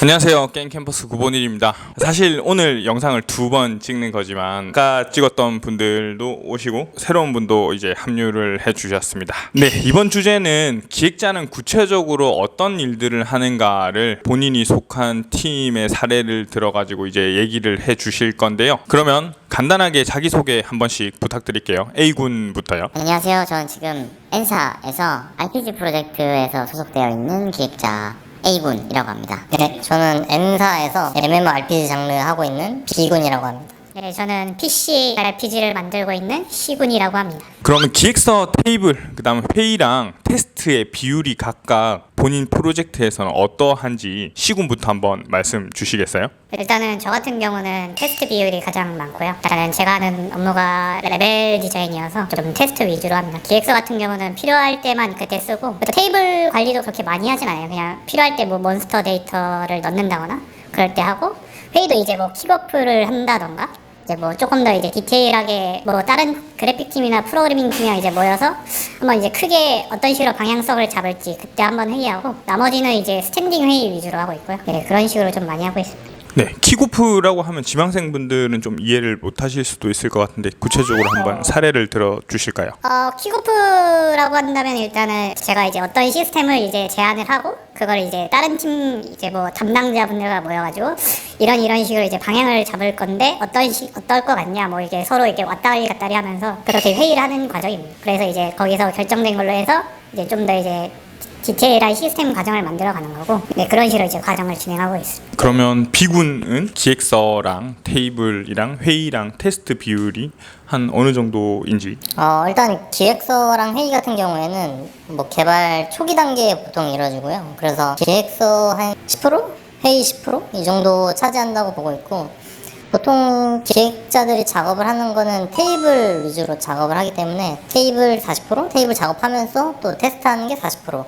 안녕하세요. 게임캠퍼스 9번일입니다. 사실 오늘 영상을 2번 찍는 거지만 아까 찍었던 분들도 오시고 새로운 분도 이제 합류를 해주셨습니다. 네, 이번 주제는 기획자는 구체적으로 어떤 일들을 하는가를 본인이 속한 팀의 사례를 들어가지고 이제 얘기를 해주실 건데요. 그러면 간단하게 자기소개 한 번씩 부탁드릴게요. A군부터요. 안녕하세요. 저는 지금 N사에서 RPG 프로젝트에서 소속되어 있는 기획자 A군이라고 합니다. 네, 저는 N사에서 MMORPG 장르 하고 있는 B군이라고 합니다. 네, 저는 PC RPG를 만들고 있는 C군이라고 합니다. 그러면 기획서 테이블, 그 다음 회의랑 테스트의 비율이 각각 본인 프로젝트에서는 어떠한지 C군부터 한번 말씀 주시겠어요? 일단은 저 같은 경우는 테스트 비율이 가장 많고요. 일단은 제가 하는 업무가 레벨 디자인이어서 좀 테스트 위주로 합니다. 기획서 같은 경우는 필요할 때만 그때 쓰고, 또 테이블 관리도 그렇게 많이 하진 않아요. 그냥 필요할 때 뭐 몬스터 데이터를 넣는다거나 그럴 때 하고, 회의도 이제 뭐 킥오프를 한다던가 이제 뭐 조금 더 이제 디테일하게 뭐 다른 그래픽 팀이나 프로그래밍 팀이랑 이제 모여서 한번 이제 크게 어떤 식으로 방향성을 잡을지 그때 한번 회의하고, 나머지는 이제 스탠딩 회의 위주로 하고 있고요. 네, 그런 식으로 좀 많이 하고 있습니다. 네, 킥오프라고 하면 지망생분들은 좀 이해를 못 하실 수도 있을 것 같은데 구체적으로 한번 사례를 들어 주실까요? 킥오프라고 한다면 일단은 제가 이제 어떤 시스템을 이제 제안을 하고, 그걸 이제 다른 팀 이제 뭐 담당자분들과 모여가지고 이런 식으로 이제 방향을 잡을 건데 어떨 것 같냐, 뭐 이게 서로 이렇게 왔다리 갔다리 하면서 그렇게 회의를 하는 과정입니다. 그래서 이제 거기서 결정된 걸로 해서 이제 좀 더 이제 디테일한 시스템 과정을 만들어가는 거고, 네, 그런 식으로 이제 과정을 진행하고 있습니다. 그러면 B군은 기획서랑 테이블이랑 회의랑 테스트 비율이 한 어느 정도인지? 일단 기획서랑 회의 같은 경우에는 뭐 개발 초기 단계에 보통 이루어지고요. 그래서 기획서 한 10%? 회의 10%? 이 정도 차지한다고 보고 있고, 보통 기획자들이 작업을 하는 거는 테이블 위주로 작업을 하기 때문에 테이블 40%? 테이블 작업하면서 또 테스트하는 게 40%.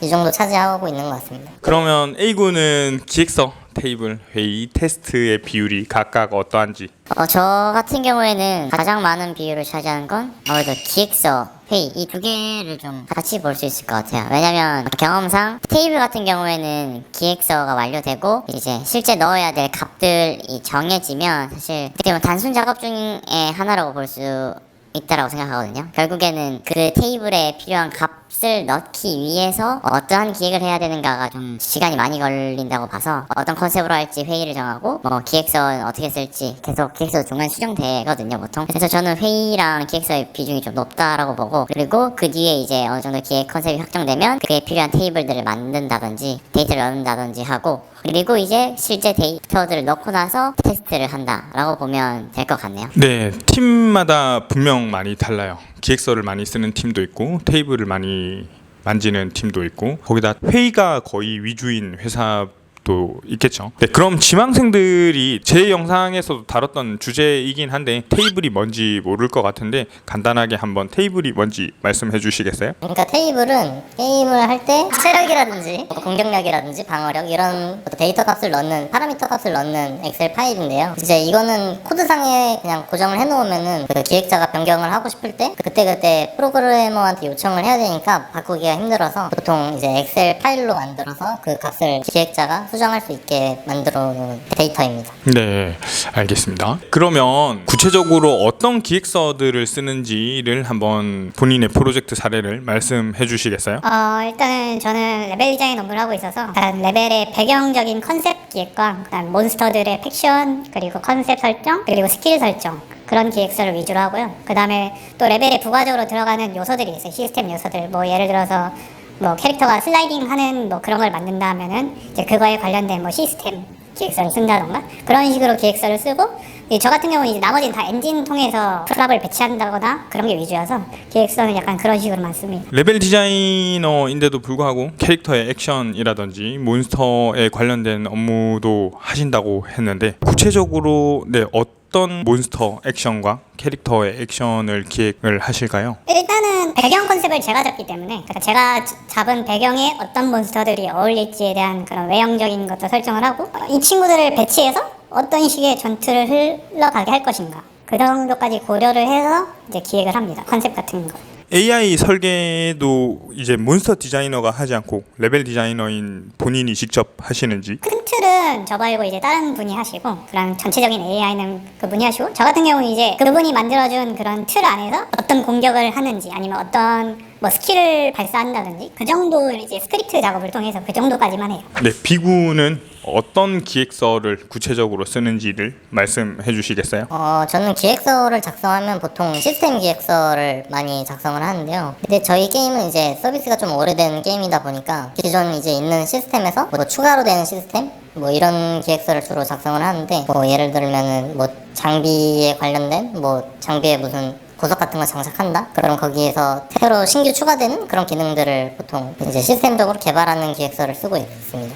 이 정도 차지하고 있는 것 같습니다. 그러면 A군은 기획서, 테이블, 회의, 테스트의 비율이 각각 어떠한지? 저 같은 경우에는 가장 많은 비율을 차지하는 건 아무래도 기획서, 회의 이 두 개를 좀 같이 볼 수 있을 것 같아요. 왜냐면 경험상 테이블 같은 경우에는 기획서가 완료되고 이제 실제 넣어야 될 값들이 정해지면 사실 어떻게 보면 단순 작업 중의 하나라고 볼 수 있다라고 생각하거든요. 결국에는 그 테이블에 필요한 값을 넣기 위해서 어떠한 기획을 해야 되는가가 좀 시간이 많이 걸린다고 봐서, 어떤 컨셉으로 할지 회의를 정하고 뭐 기획서는 어떻게 쓸지 계속 기획서 중간 수정되거든요, 보통. 그래서 저는 회의랑 기획서의 비중이 좀 높다라고 보고, 그리고 그 뒤에 이제 어느 정도 기획 컨셉이 확정되면 그에 필요한 테이블들을 만든다든지 데이터를 넣는다든지 하고, 그리고 이제 실제 데이터들을 넣고 나서 테스트를 한다라고 보면 될 것 같네요. 네, 팀마다 분명 많이 달라요. 기획서를 많이 쓰는 팀도 있고 테이블을 많이 만지는 팀도 있고, 거기다 회의가 거의 위주인 회사도 있겠죠. 네, 그럼 지망생들이 제 영상에서도 다뤘던 주제이긴 한데 테이블이 뭔지 모를 것 같은데 간단하게 한번 테이블이 뭔지 말씀해 주시겠어요? 그러니까 테이블은 게임을 할 때 체력이라든지 공격력이라든지 방어력 이런 데이터 값을 넣는, 파라미터 값을 넣는 엑셀 파일인데요. 이제 이거는 코드상에 그냥 고정을 해놓으면은 그 기획자가 변경을 하고 싶을 때 그때 프로그래머한테 요청을 해야 되니까 바꾸기가 힘들어서 보통 이제 엑셀 파일로 만들어서 그 값을 기획자가 수정할 수 있게 만들어 놓은 데이터입니다. 네, 알겠습니다. 그러면 구체적으로 어떤 기획서들을 쓰는지를 한번 본인의 프로젝트 사례를 말씀해 주시겠어요? 일단은 저는 레벨 디자인 업무를 하고 있어서 일단 레벨의 배경적인 컨셉 기획과 그다음 몬스터들의 팩션, 그리고 컨셉 설정, 그리고 스킬 설정, 그런 기획서를 위주로 하고요. 그 다음에 또 레벨에 부가적으로 들어가는 요소들이 있어요. 시스템 요소들. 뭐 예를 들어서 뭐 캐릭터가 슬라이딩 하는 뭐 그런 걸 만든다 하면은 이제 그거에 관련된 뭐 시스템 기획서를 쓴다던가 그런 식으로 기획서를 쓰고, 저 같은 경우는 이제 나머지는 다 엔진 통해서 프랍을 배치한다거나 그런 게 위주여서 기획서는 약간 그런 식으로만 씁니다. 레벨 디자이너인데도 불구하고 캐릭터의 액션이라든지 몬스터에 관련된 업무도 하신다고 했는데 구체적으로 어떤 몬스터 액션과 캐릭터의 액션을 기획을 하실까요? 일단은 배경 컨셉을 제가 잡기 때문에, 그러니까 제가 잡은 배경에 어떤 몬스터들이 어울릴지에 대한 그런 외형적인 것도 설정을 하고, 이 친구들을 배치해서 어떤 식의 전투를 흘러가게 할 것인가, 그 정도까지 고려를 해서 이제 기획을 합니다. 컨셉 같은 거. AI 설계도 이제 몬스터 디자이너가 하지 않고 레벨 디자이너인 본인이 직접 하시는지. 큰 틀은 저 말고 이제 다른 분이 하시고, 그런 전체적인 AI는 그분이 하시고, 저 같은 경우는 이제 그분이 만들어준 그런 틀 안에서 어떤 공격을 하는지, 아니면 어떤 뭐 스킬을 발사한다든지, 그 정도 이제 스크립트 작업을 통해서 그 정도까지만 해요. 네, 비구는 어떤 기획서를 구체적으로 쓰는지를 말씀해 주시겠어요? 저는 기획서를 작성하면 보통 시스템 기획서를 많이 작성을 하는데요. 근데 저희 게임은 이제 서비스가 좀 오래된 게임이다 보니까 기존 이제 있는 시스템에서 뭐 추가로 되는 시스템? 뭐 이런 기획서를 주로 작성을 하는데, 뭐 예를 들면은 뭐 장비에 관련된 뭐 장비에 무슨 보석 같은 거 장착한다? 그럼 거기에서 새로 신규 추가되는 그런 기능들을 보통 이제 시스템적으로 개발하는 기획서를 쓰고 있습니다.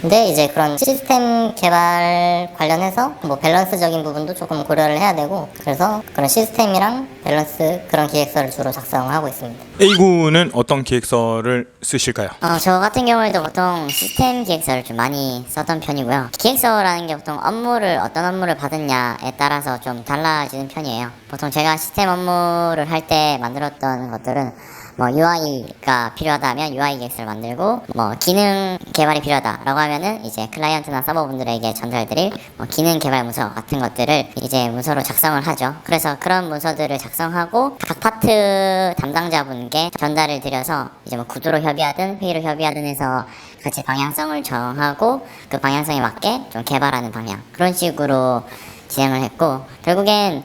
근데 이제 그런 시스템 개발 관련해서 뭐 밸런스적인 부분도 조금 고려를 해야 되고, 그래서 그런 시스템이랑 밸런스 그런 기획서를 주로 작성하고 있습니다. A군은 어떤 기획서를 쓰실까요? 저 같은 경우에도 보통 시스템 기획서를 좀 많이 썼던 편이고요. 기획서라는 게 보통 어떤 업무를 받았냐에 따라서 좀 달라지는 편이에요. 보통 제가 시스템 업무를 할 때 만들었던 것들은 뭐 UI가 필요하다면 UI 기획서를 만들고, 뭐 기능 개발이 필요하다라고 하면은 이제 클라이언트나 서버분들에게 전달드릴 뭐 기능 개발 문서 같은 것들을 이제 문서로 작성을 하죠. 그래서 그런 문서들을 작성하고 각 파트 담당자분께 전달을 드려서 이제 뭐 구조로 협의하든 회의로 협의하든 해서 같이 방향성을 정하고 그 방향성에 맞게 좀 개발하는 방향, 그런 식으로 진행을 했고, 결국엔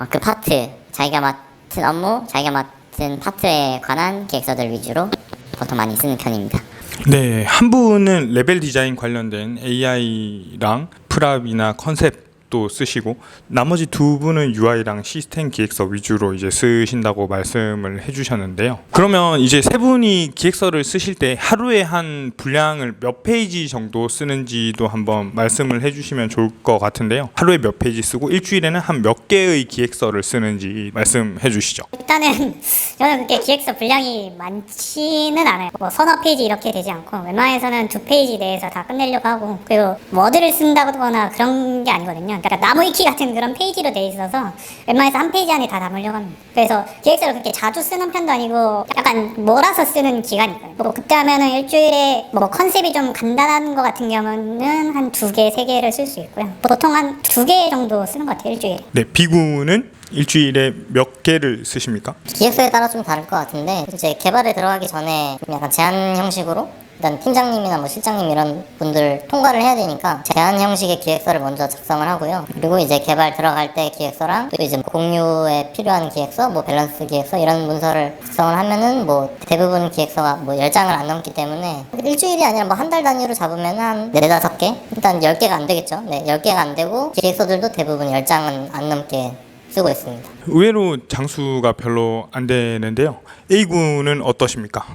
그 파트 자기가 맡은 업무, 자기가 맡은 파트에 관한 기획서들 위주로 보통 많이 쓰는 편입니다. 네, 한 분은 레벨 디자인 관련된 AI랑 프랍이나 컨셉도 쓰시고, 나머지 두 분은 UI랑 시스템 기획서 위주로 이제 쓰신다고 말씀을 해주셨는데요. 그러면 이제 세 분이 기획서를 쓰실 때 하루에 한 분량을 몇 페이지 정도 쓰는지도 한번 말씀을 해주시면 좋을 것 같은데요. 하루에 몇 페이지 쓰고 일주일에는 한 몇 개의 기획서를 쓰는지 말씀해 주시죠. 일단은 저는 그렇게 기획서 분량이 많지는 않아요. 뭐 서너 페이지 이렇게 되지 않고, 웬만해서는 2페이지 내에서 다 끝내려고 하고, 그리고 워드를 쓴다거나 그런 게 아니거든요. 그러니까 나무 위키 같은 그런 페이지로 돼 있어서 웬만해서 한 페이지 안에 다 담으려고 합니다. 그래서 기획서를 그렇게 자주 쓰는 편도 아니고, 약간 몰아서 쓰는 기간이 있어요. 뭐 그때 하면은 일주일에 뭐 컨셉이 좀 간단한 거 같은 경우는 한 2개, 3개를 쓸 수 있고요. 보통 한 2개 정도 쓰는 것 같아요, 일주일에. 네, 비구는 일주일에 몇 개를 쓰십니까? 기획서에 따라 좀 다를 것 같은데, 이제 개발에 들어가기 전에 좀 약간 제안 형식으로 일단 팀장님이나 뭐 실장님 이런 분들 통과를 해야 되니까 제안 형식의 기획서를 먼저 작성을 하고요. 그리고 이제 개발 들어갈 때 기획서랑 또 이제 공유에 필요한 기획서, 뭐 밸런스 기획서 이런 문서를 작성을 하면은 뭐 대부분 기획서가 뭐 10장을 안 넘기 때문에 일주일이 아니라 뭐 한 달 단위로 잡으면 한 4-5개? 일단 10개가 안 되겠죠. 네, 10개가 안 되고 기획서들도 대부분 10장은 안 넘게 쓰고 있습니다. 의외로 장수가 별로 안 되는데요. A군은 어떠십니까?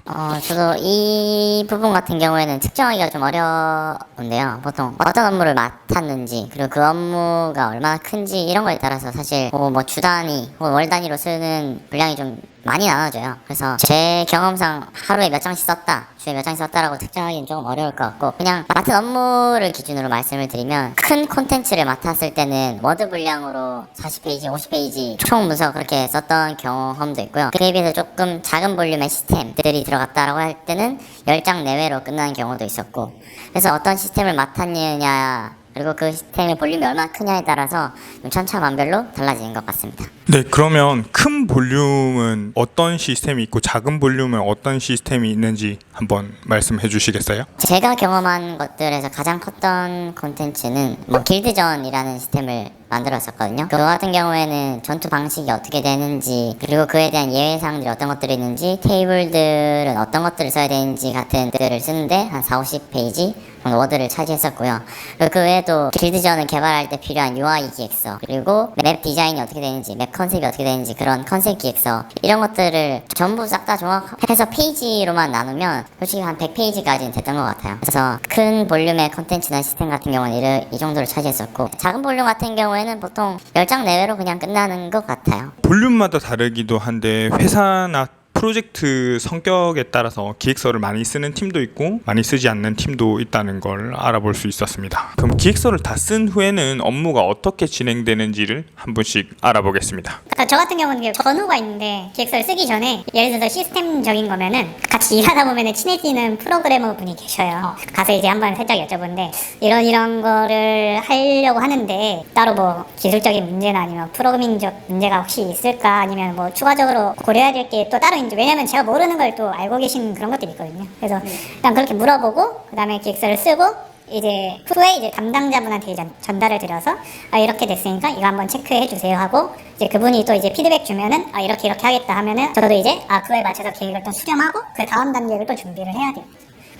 저도 이 부분 같은 경우에는 측정하기가 좀 어려운데요. 보통 어떤 업무를 맡았는지, 그리고 그 업무가 얼마나 큰지 이런 거에 따라서 사실 뭐 주 단위, 월 단위로 쓰는 분량이 좀 많이 나눠져요. 그래서 제 경험상 하루에 몇 장씩 썼다, 주에 몇 장씩 썼다라고 측정하기는 조금 어려울 것 같고, 그냥 맡은 업무를 기준으로 말씀을 드리면 큰 콘텐츠를 맡았을 때는 워드 분량으로 40페이지, 50페이지 총 문서 그렇게 썼던 경험도 있고요. 그에 비해서 조금 작은 볼륨의 시스템들이 들어갔다라고 할 때는 10장 내외로 끝나는 경우도 있었고, 그래서 어떤 시스템을 맡았느냐, 그리고 그 시스템의 볼륨이 얼마나 크냐에 따라서 좀 천차만별로 달라지는 것 같습니다. 네, 그러면 큰 볼륨은 어떤 시스템이 있고 작은 볼륨은 어떤 시스템이 있는지 한번 말씀해 주시겠어요? 제가 경험한 것들에서 가장 컸던 콘텐츠는 뭐 길드전이라는 시스템을 만들었었거든요. 그거 같은 경우에는 전투 방식이 어떻게 되는지, 그리고 그에 대한 예외사항들이 어떤 것들이 있는지, 테이블들은 어떤 것들을 써야 되는지 같은 것들을 쓰는데 한 40-50페이지 워드를 차지했었고요. 그리고 그 외에도 길드전을 개발할 때 필요한 UI 기획서, 그리고 맵 디자인이 어떻게 되는지, 맵 컨셉이 어떻게 되는지 그런 컨셉 기획서, 이런 것들을 전부 싹 다 종합해서 페이지로만 나누면 솔직히 한 100페이지까지는 됐던 것 같아요. 그래서 큰 볼륨의 컨텐츠나 시스템 같은 경우는 이 정도를 차지했었고, 작은 볼륨 같은 경우에는 보통 10장 내외로 그냥 끝나는 것 같아요. 볼륨마다 다르기도 한데 회사나 프로젝트 성격에 따라서 기획서를 많이 쓰는 팀도 있고 많이 쓰지 않는 팀도 있다는 걸 알아볼 수 있었습니다. 그럼 기획서를 다 쓴 후에는 업무가 어떻게 진행되는지를 한 분씩 알아보겠습니다. 그러니까 저 같은 경우는 이게 번호가 있는데 기획서를 쓰기 전에 예를 들어서 시스템적인 거면은 같이 일하다 보면은 친해지는 프로그래머 분이 계셔요. 가서 이제 한번 살짝 여쭤보는데 이런 거를 하려고 하는데 따로 뭐 기술적인 문제나 아니면 프로그래밍적 문제가 혹시 있을까 아니면 뭐 추가적으로 고려해야 될 게 또 따로 있는지 왜냐면 제가 모르는 걸 또 알고 계신 그런 것들이 있거든요. 그래서 일단 그렇게 물어보고 그 다음에 기획서를 쓰고 이제 후에 이제 담당자분한테 이제 전달을 드려서 이렇게 됐으니까 이거 한번 체크해 주세요 하고 이제 그분이 또 이제 피드백 주면은 이렇게 하겠다 하면은 저도 이제 그거에 맞춰서 계획을 또 수정하고 그 다음 단계를 또 준비를 해야 돼요.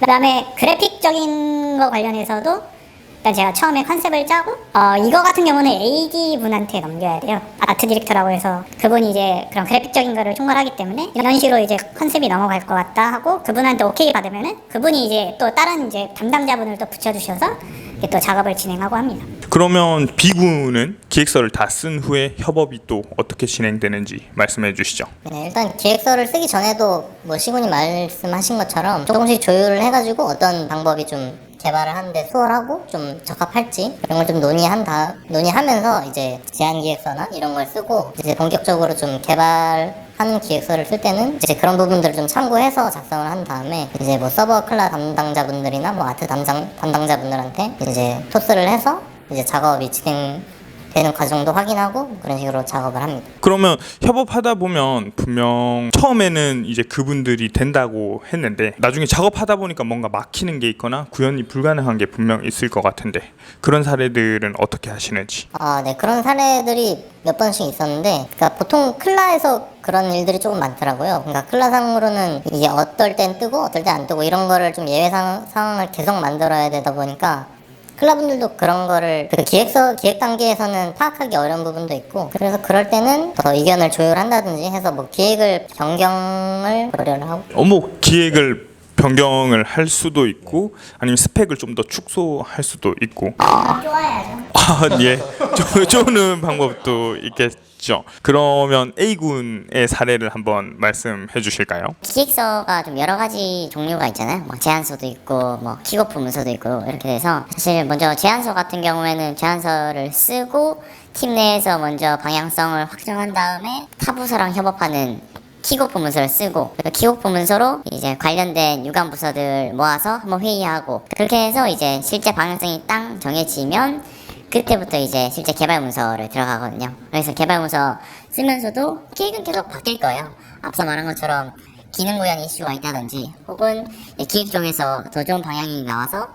그 다음에 그래픽적인 거 관련해서도 일단 제가 처음에 컨셉을 짜고 이거 같은 경우는 AD 분한테 넘겨야 돼요. 아트 디렉터라고 해서 그분이 이제 그런 그래픽적인 거를 총괄하기 때문에 이런 식으로 이제 컨셉이 넘어갈 것 같다 하고 그분한테 오케이 받으면은 그분이 이제 또 다른 이제 담당자분을 또 붙여주셔서 이렇게 또 작업을 진행하고 합니다. 그러면 B군은 기획서를 다 쓴 후에 협업이 또 어떻게 진행되는지 말씀해 주시죠. 네, 일단 기획서를 쓰기 전에도 뭐 시군이 말씀하신 것처럼 조금씩 조율을 해가지고 어떤 방법이 좀 개발을 하는데 수월하고 좀 적합할지 이런 걸 좀 논의하면서 이제 제안 기획서나 이런 걸 쓰고 이제 본격적으로 좀 개발하는 기획서를 쓸 때는 이제 그런 부분들을 좀 참고해서 작성을 한 다음에 이제 뭐 서버 클라 담당자분들이나 뭐 아트 담당자분들한테 이제 토스를 해서 이제 작업이 진행되는 과정도 확인하고 그런 식으로 작업을 합니다. 그러면 협업하다 보면 분명 처음에는 이제 그분들이 된다고 했는데 나중에 작업하다 보니까 뭔가 막히는 게 있거나 구현이 불가능한 게 분명 있을 것 같은데 그런 사례들은 어떻게 하시는지. 네, 그런 사례들이 몇 번씩 있었는데, 그러니까 보통 클라에서 그런 일들이 조금 많더라고요. 그러니까 클라상으로는 이게 어떨 땐 뜨고 어떨 땐 안 뜨고 이런 거를 좀 예외 상황을 계속 만들어야 되다 보니까 클라분들도 그런 거를 그 기획 단계에서는 파악하기 어려운 부분도 있고, 그래서 그럴 때는 더 의견을 조율한다든지 해서 뭐 기획을 변경을 고려를 하고. 기획을 변경을 할 수도 있고 아니면 스펙을 좀 더 축소할 수도 있고. 좋아야죠. 예. 쪼는 방법도 있겠죠. 그러면 A군의 사례를 한번 말씀해 주실까요? 기획서가 좀 여러 가지 종류가 있잖아요. 뭐 제안서도 있고 뭐 킥오프 문서도 있고 이렇게 돼서 사실 먼저 제안서 같은 경우에는 제안서를 쓰고 팀 내에서 먼저 방향성을 확정한 다음에 타 부서랑 협업하는 킥오프 문서를 쓰고 그 킥오프 문서로 이제 관련된 유관 부서들 모아서 한번 회의하고 그렇게 해서 이제 실제 방향성이 딱 정해지면 그때부터 이제 실제 개발 문서를 들어가거든요. 그래서 개발 문서 쓰면서도 계획은 계속 바뀔 거예요. 앞서 말한 것처럼 기능 구현 이슈가 있다든지 혹은 기획 쪽에서 더 좋은 방향이 나와서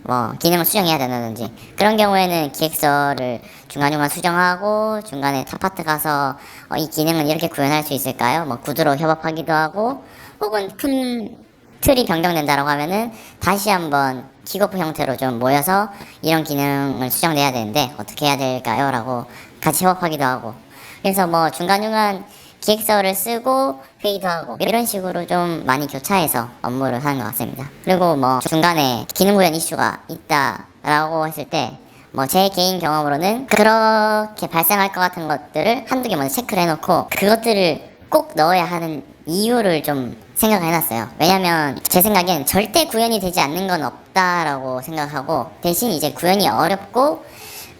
뭐 기능을 수정해야 된다든지 그런 경우에는 기획서를 중간중간 수정하고 중간에 타 파트 가서 이 기능은 이렇게 구현할 수 있을까요? 뭐 구두로 협업하기도 하고 혹은 큰 틀이 변경된다라고 하면은 다시 한번 킥오프 형태로 좀 모여서 이런 기능을 수정해야 되는데 어떻게 해야 될까요? 라고 같이 협업하기도 하고 그래서 뭐 중간중간 기획서를 쓰고 회의도 하고 이런 식으로 좀 많이 교차해서 업무를 하는 것 같습니다. 그리고 뭐 중간에 기능 구현 이슈가 있다라고 했을 때 뭐 제 개인 경험으로는 그렇게 발생할 것 같은 것들을 한두 개 먼저 체크를 해놓고 그것들을 꼭 넣어야 하는 이유를 좀 생각을 해놨어요. 왜냐면 제 생각엔 절대 구현이 되지 않는 건 없다라고 생각하고 대신 이제 구현이 어렵고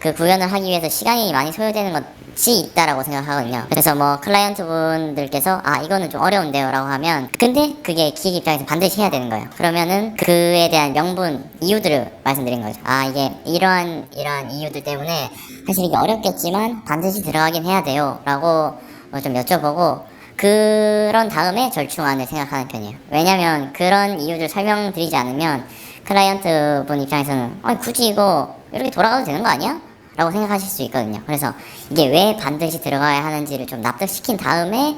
그 구현을 하기 위해서 시간이 많이 소요되는 것이 있다라고 생각하거든요. 그래서 뭐 클라이언트 분들께서 이거는 좀 어려운데요 라고 하면 근데 그게 기획 입장에서 반드시 해야 되는 거예요. 그러면은 그에 대한 명분, 이유들을 말씀드린 거죠. 이게 이러한 이유들 때문에 사실 이게 어렵겠지만 반드시 들어가긴 해야 돼요 라고 좀 여쭤보고 그런 다음에 절충안을 생각하는 편이에요. 왜냐면 그런 이유들 설명드리지 않으면 클라이언트 분 입장에서는 굳이 이거 이렇게 돌아가도 되는 거 아니야? 라고 생각하실 수 있거든요. 그래서 이게 왜 반드시 들어가야 하는지를 좀 납득시킨 다음에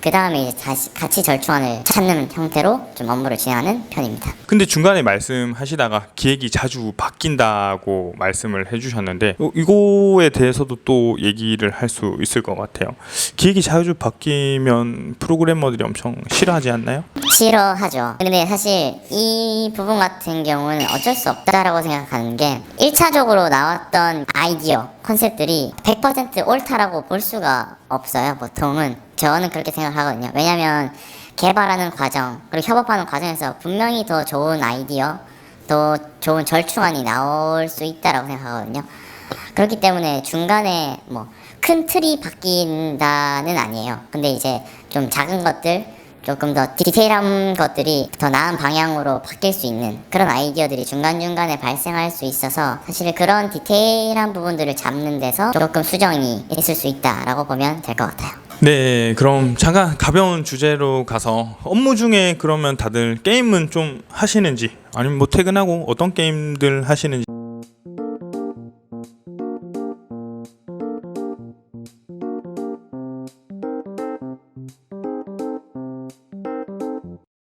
그 다음에 이제 다시 같이 절충안을 찾는 형태로 좀 업무를 진행하는 편입니다. 근데 중간에 말씀하시다가 기획이 자주 바뀐다고 말씀을 해주셨는데 이거에 대해서도 또 얘기를 할 수 있을 것 같아요. 기획이 자주 바뀌면 프로그래머들이 엄청 싫어하지 않나요? 싫어하죠. 근데 사실 이 부분 같은 경우는 어쩔 수 없다라고 생각하는 게 1차적으로 나왔던 아이디어, 컨셉들이 100% 옳다라고 볼 수가 없어요. 보통은 저는 그렇게 생각하거든요. 왜냐면 개발하는 과정 그리고 협업하는 과정에서 분명히 더 좋은 아이디어, 더 좋은 절충안이 나올 수 있다라고 생각하거든요. 그렇기 때문에 중간에 뭐 큰 틀이 바뀐다는 아니에요. 근데 이제 좀 작은 것들, 조금 더 디테일한 것들이 더 나은 방향으로 바뀔 수 있는 그런 아이디어들이 중간중간에 발생할 수 있어서 사실 그런 디테일한 부분들을 잡는 데서 조금 수정이 있을 수 있다라고 보면 될 것 같아요. 네, 그럼 잠깐 가벼운 주제로 가서 업무 중에 그러면 다들 게임은 좀 하시는지 아니면 뭐 퇴근하고 어떤 게임들 하시는지